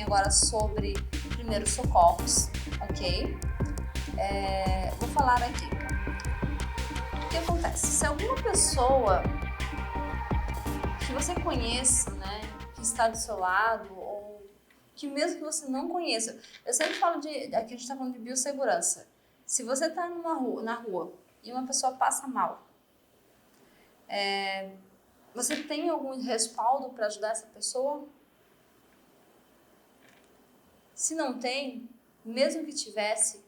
pouquinho agora sobre primeiros socorros, ok? Vou falar aqui. O que acontece? Se alguma pessoa que você conheça, né, que está do seu lado, ou que mesmo que você não conheça, eu sempre falo aqui a gente está falando de biossegurança. Se você está na rua e uma pessoa passa mal, você tem algum respaldo para ajudar essa pessoa? Se não tem, mesmo que tivesse,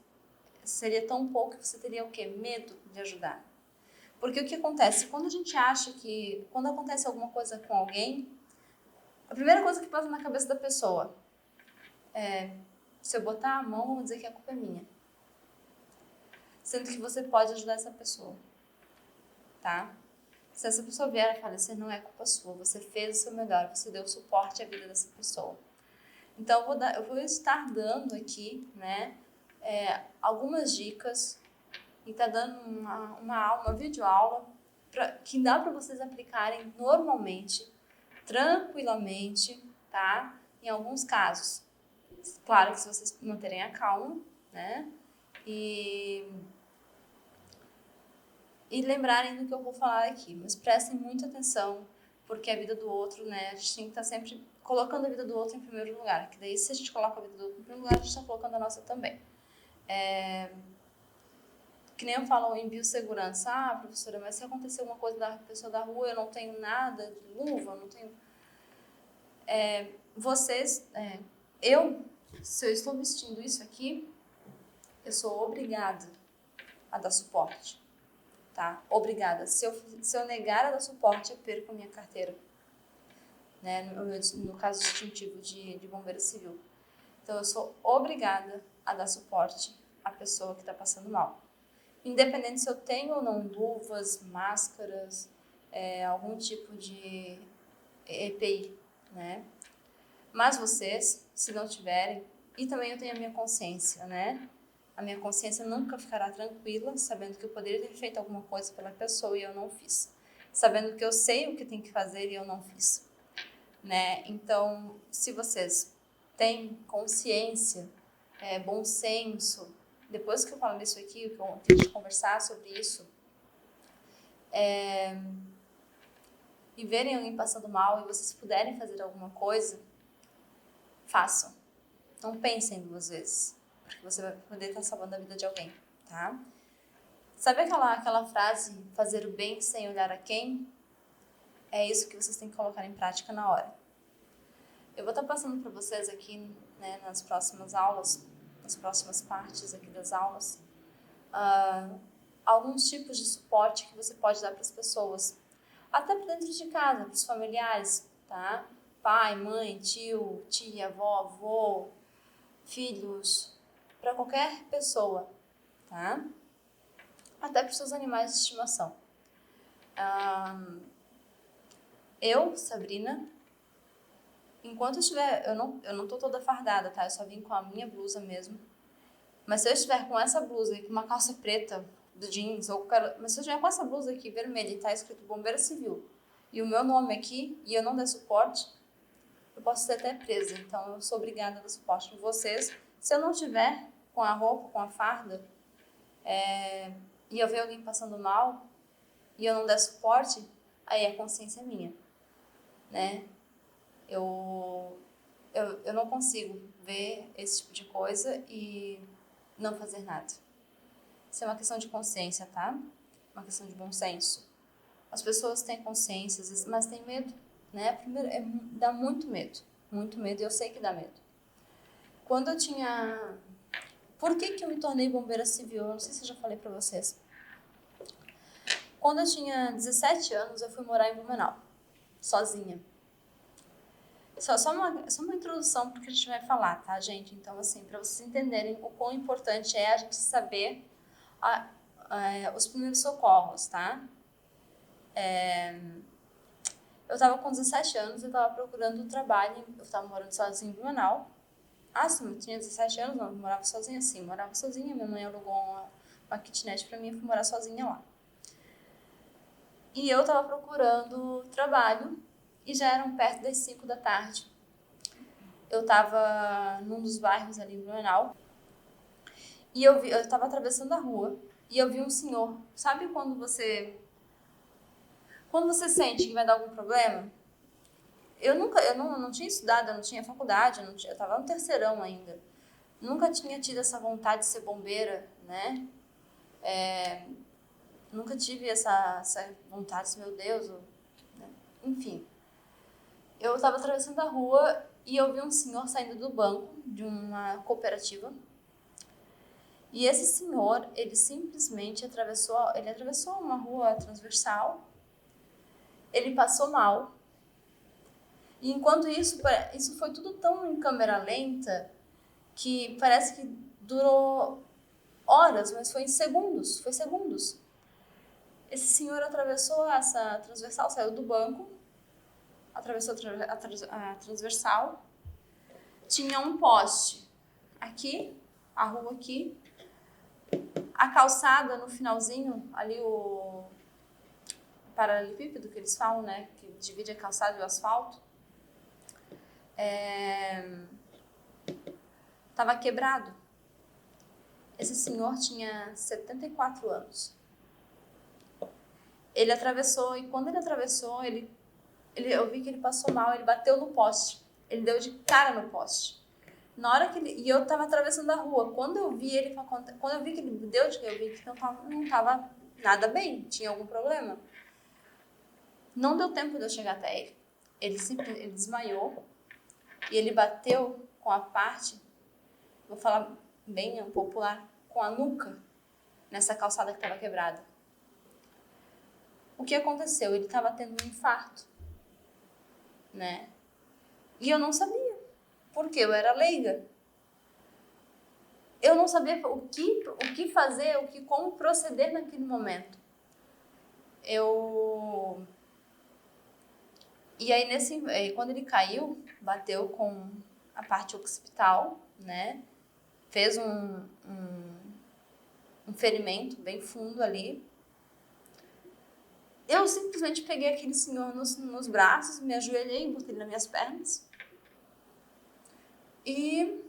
seria tão pouco que você teria o quê? Medo de ajudar. Porque o que acontece? Quando a gente acha que, quando acontece alguma coisa com alguém, a primeira coisa que passa na cabeça da pessoa é, se eu botar a mão, vamos dizer que a culpa é minha. Sendo que você pode ajudar essa pessoa, tá? Se essa pessoa vier a falecer, não é culpa sua. Você fez o seu melhor, você deu suporte à vida dessa pessoa. Então, eu vou estar dando aqui, né, algumas dicas e tá dando uma videoaula que dá para vocês aplicarem normalmente, tranquilamente, tá? Em alguns casos. Claro que se vocês manterem a calma, né? E lembrarem do que eu vou falar aqui, mas prestem muita atenção, porque a vida do outro, né? A gente tem que estar sempre colocando a vida do outro em primeiro lugar, que daí se a gente coloca a vida do outro em primeiro lugar, a gente está colocando a nossa também. Que nem eu falo em biossegurança, professora, mas se acontecer alguma coisa da pessoa da rua, eu não tenho nada de luva, não tenho... Se eu estou vestindo isso aqui, eu sou obrigada a dar suporte, tá? Obrigada. Se eu negar a dar suporte, eu perco a minha carteira, né? No caso distintivo de bombeiro civil. Então, eu sou obrigada a dar suporte à pessoa que está passando mal. Independente se eu tenho ou não luvas, máscaras, algum tipo de EPI, né? Mas vocês, se não tiverem, e também eu tenho a minha consciência, né? A minha consciência nunca ficará tranquila, sabendo que eu poderia ter feito alguma coisa pela pessoa e eu não fiz. Sabendo que eu sei o que tem que fazer e eu não fiz, né? Então, se vocês têm consciência, bom senso, depois que eu falo disso aqui, que eu tenho que conversar sobre isso, e verem alguém passando mal e vocês puderem fazer alguma coisa, façam. Não pensem duas vezes, porque você vai poder estar salvando a vida de alguém, tá? Sabe aquela frase, fazer o bem sem olhar a quem? É isso que vocês têm que colocar em prática na hora. Eu vou estar passando para vocês aqui, né, nas próximas aulas, nas próximas partes aqui das aulas, alguns tipos de suporte que você pode dar para as pessoas. Até para dentro de casa, para os familiares, tá? Pai, mãe, tio, tia, avó, avô, filhos, para qualquer pessoa, tá? Até para os seus animais de estimação. Eu, Sabrina, enquanto eu estiver... Eu não tô toda fardada, tá? Eu só vim com a minha blusa mesmo. Mas se eu estiver com essa blusa e com uma calça preta do jeans, mas se eu estiver com essa blusa aqui vermelha e tá escrito Bombeiro Civil, e o meu nome aqui, e eu não der suporte, eu posso ser até presa. Então, eu sou obrigada a dar suporte para vocês. Se eu não tiver com a roupa, com a farda, e eu ver alguém passando mal, e eu não der suporte, aí a consciência é minha, né? Eu não consigo ver esse tipo de coisa e não fazer nada. Isso é uma questão de consciência, tá? Uma questão de bom senso. As pessoas têm consciência, mas têm medo, né? Primeiro, dá muito medo, e eu sei que dá medo. Quando eu tinha... Por que eu me tornei bombeira civil? Eu não sei se eu já falei pra vocês. Quando eu tinha 17 anos, eu fui morar em Blumenau, sozinha. Só uma introdução porque a gente vai falar, tá, gente? Então, assim, para vocês entenderem o quão importante é a gente saber os primeiros socorros, tá? Eu tava com 17 anos, eu tava procurando um trabalho, eu tava morando sozinha em Blumenau. Sim, eu tinha 17 anos, não, eu morava sozinha, sim, morava sozinha, minha mãe alugou uma kitnet pra mim e fui morar sozinha lá. E eu tava procurando trabalho e já eram perto das 5 da tarde. eu tava num dos bairros ali em Blumenau, e eu tava atravessando a rua, e eu vi um senhor. Sabe quando você sente que vai dar algum problema? Eu não tinha estudado, eu não tinha faculdade, eu tava no terceirão ainda. Nunca tinha tido essa vontade de ser bombeira, né? Nunca tive essa vontade, meu Deus, né? Enfim. Eu estava atravessando a rua e eu vi um senhor saindo do banco de uma cooperativa. E esse senhor, ele simplesmente atravessou uma rua transversal. Ele passou mal. E enquanto isso foi tudo tão em câmera lenta que parece que durou horas, mas foi em segundos, foi segundos. Esse senhor atravessou essa transversal, saiu do banco, atravessou a transversal, tinha um poste aqui, a rua aqui, a calçada no finalzinho, ali o paralelepípedo que eles falam, né, que divide a calçada e o asfalto, estava quebrado. Esse senhor tinha 74 anos. Ele atravessou, e quando ele atravessou, eu vi que ele passou mal, ele bateu no poste. Ele deu de cara no poste. Na hora que e eu tava atravessando a rua. Quando eu vi que ele deu de cara, eu vi que não tava nada bem, tinha algum problema. Não deu tempo de eu chegar até ele. Ele desmaiou e ele bateu com a parte, vou falar bem popular, com a nuca nessa calçada que estava quebrada. O que aconteceu? Ele estava tendo um infarto, né? E eu não sabia, porque eu era leiga. Eu não sabia o que fazer, como proceder naquele momento. E aí, quando ele caiu, bateu com a parte occipital, né? Fez um ferimento bem fundo ali. Eu simplesmente peguei aquele senhor nos braços, me ajoelhei, botei ele nas minhas pernas e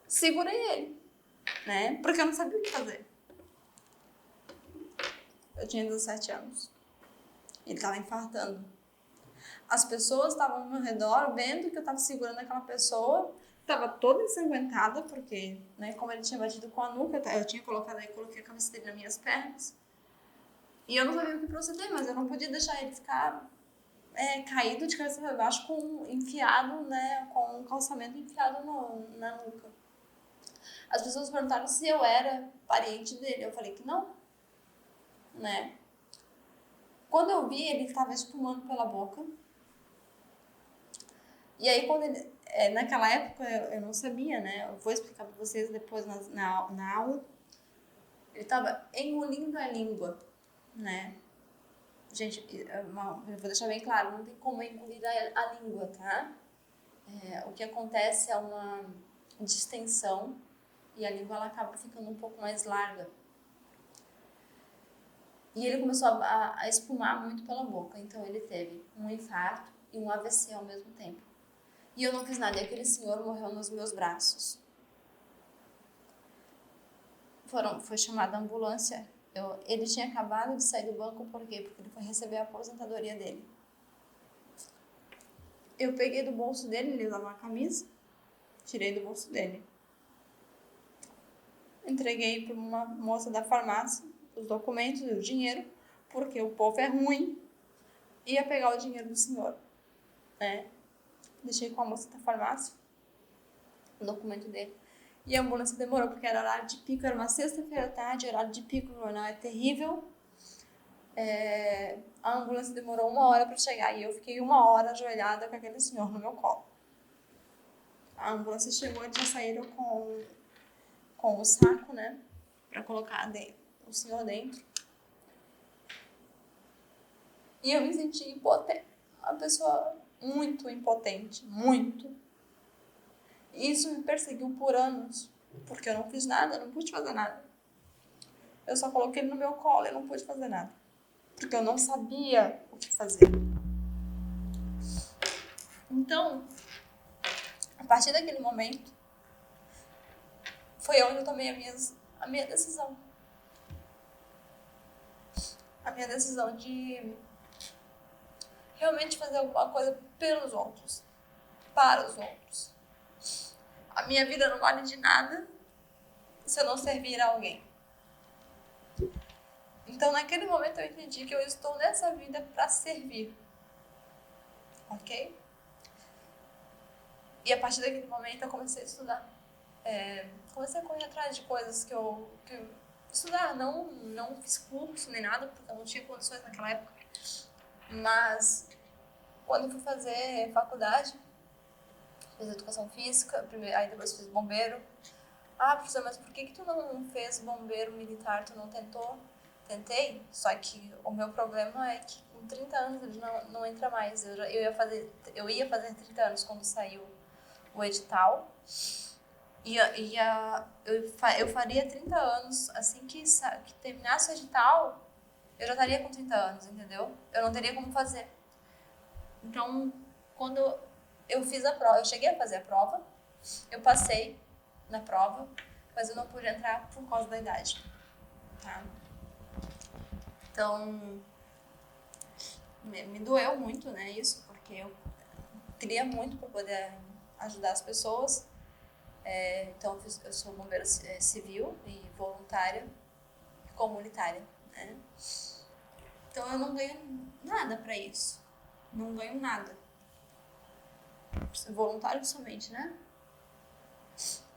segurei ele, né? Porque eu não sabia o que fazer. Eu tinha 17 anos. Ele estava infartando. As pessoas estavam ao meu redor vendo que eu estava segurando aquela pessoa. Estava toda ensanguentada, porque, né, como ele tinha batido com a nuca, eu tinha coloquei a cabeça dele nas minhas pernas. E eu não sabia o que proceder, mas eu não podia deixar ele ficar caído de cabeça para baixo, enfiado, né, com um calçamento enfiado na nuca. As pessoas perguntaram se eu era parente dele. Eu falei que não, né? Quando eu vi, ele estava espumando pela boca. E aí, naquela época, eu não sabia, né? Eu vou explicar para vocês depois na aula. Ele estava engolindo a língua, né? Gente, eu vou deixar bem claro, não tem como engolir a língua, tá? O que acontece é uma distensão e a língua ela acaba ficando um pouco mais larga. E ele começou a espumar muito pela boca, então ele teve um infarto e um AVC ao mesmo tempo. E eu não fiz nada, e aquele senhor morreu nos meus braços. Foi chamada a ambulância. Ele tinha acabado de sair do banco, por quê? Porque ele foi receber a aposentadoria dele. Eu peguei do bolso dele, ele usava uma camisa, tirei do bolso dele. Entreguei para uma moça da farmácia os documentos e o dinheiro, porque o povo é ruim, ia pegar o dinheiro do senhor, né? Deixei com a moça da farmácia o documento dele. E a ambulância demorou, porque era horário de pico, era uma sexta-feira à tarde, horário de pico no jornal é terrível. A ambulância demorou 1 hora para chegar e eu fiquei 1 hora ajoelhada com aquele senhor no meu colo. A ambulância chegou e já saíram com o saco, né, para colocar o senhor dentro. E eu me senti impotente, uma pessoa muito impotente, muito. E isso me perseguiu por anos, porque eu não fiz nada, eu não pude fazer nada. Eu só coloquei ele no meu colo e não pude fazer nada, porque eu não sabia o que fazer. Então, partir daquele momento, foi onde eu tomei a minha decisão. A minha decisão de realmente fazer alguma coisa pelos outros, para os outros. A minha vida não vale de nada se eu não servir a alguém. Então, naquele momento, eu entendi que eu estou nessa vida para servir. Ok? E a partir daquele momento, eu comecei a estudar. Comecei a correr atrás de coisas que eu estudar. Não fiz curso nem nada, porque eu não tinha condições naquela época. Mas, quando eu fui fazer faculdade, fiz educação física, aí depois fiz bombeiro. Ah, professor, mas por que tu não fez bombeiro militar, tu não tentou? Tentei, só que o meu problema é que com 30 anos ele não entra mais. Eu ia fazer 30 anos quando saiu o edital. Eu faria 30 anos, assim que terminasse o edital, eu já estaria com 30 anos, entendeu? Eu não teria como fazer. Então, quando eu fiz a prova, eu cheguei a fazer a prova, eu passei na prova, mas eu não pude entrar por causa da idade, tá? Então, me doeu muito, né, isso, porque eu queria muito para poder ajudar as pessoas. Então, eu sou bombeira civil e voluntária e comunitária, né? Então, eu não ganho nada para isso. Não ganho nada. Voluntário somente, né?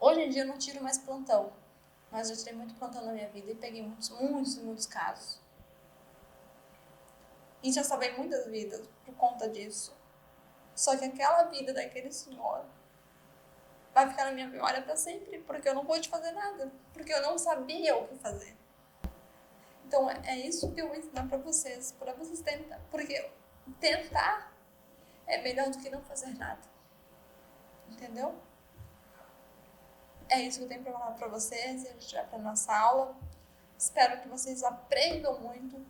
Hoje em dia eu não tiro mais plantão, mas eu tirei muito plantão na minha vida e peguei muitos casos. E já salvei muitas vidas por conta disso. Só que aquela vida daquele senhor vai ficar na minha memória para sempre, porque eu não pude fazer nada, porque eu não sabia o que fazer. Então é isso que eu vou ensinar para vocês tentar, porque tentar é melhor do que não fazer nada. Entendeu? É isso que eu tenho para falar para vocês, e a gente vai para nossa aula. Espero que vocês aprendam muito,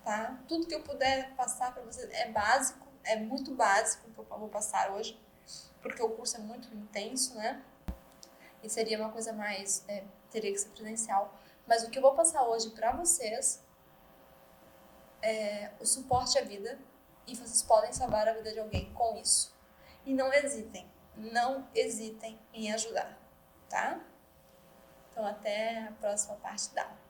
tá? Tudo que eu puder passar para vocês é básico, é muito básico que eu vou passar hoje, porque o curso é muito intenso, né? E seria uma coisa mais, teria que ser presencial. Mas o que eu vou passar hoje para vocês é o suporte à vida, e vocês podem salvar a vida de alguém com isso. E não hesitem em ajudar, tá? Então até a próxima parte da aula.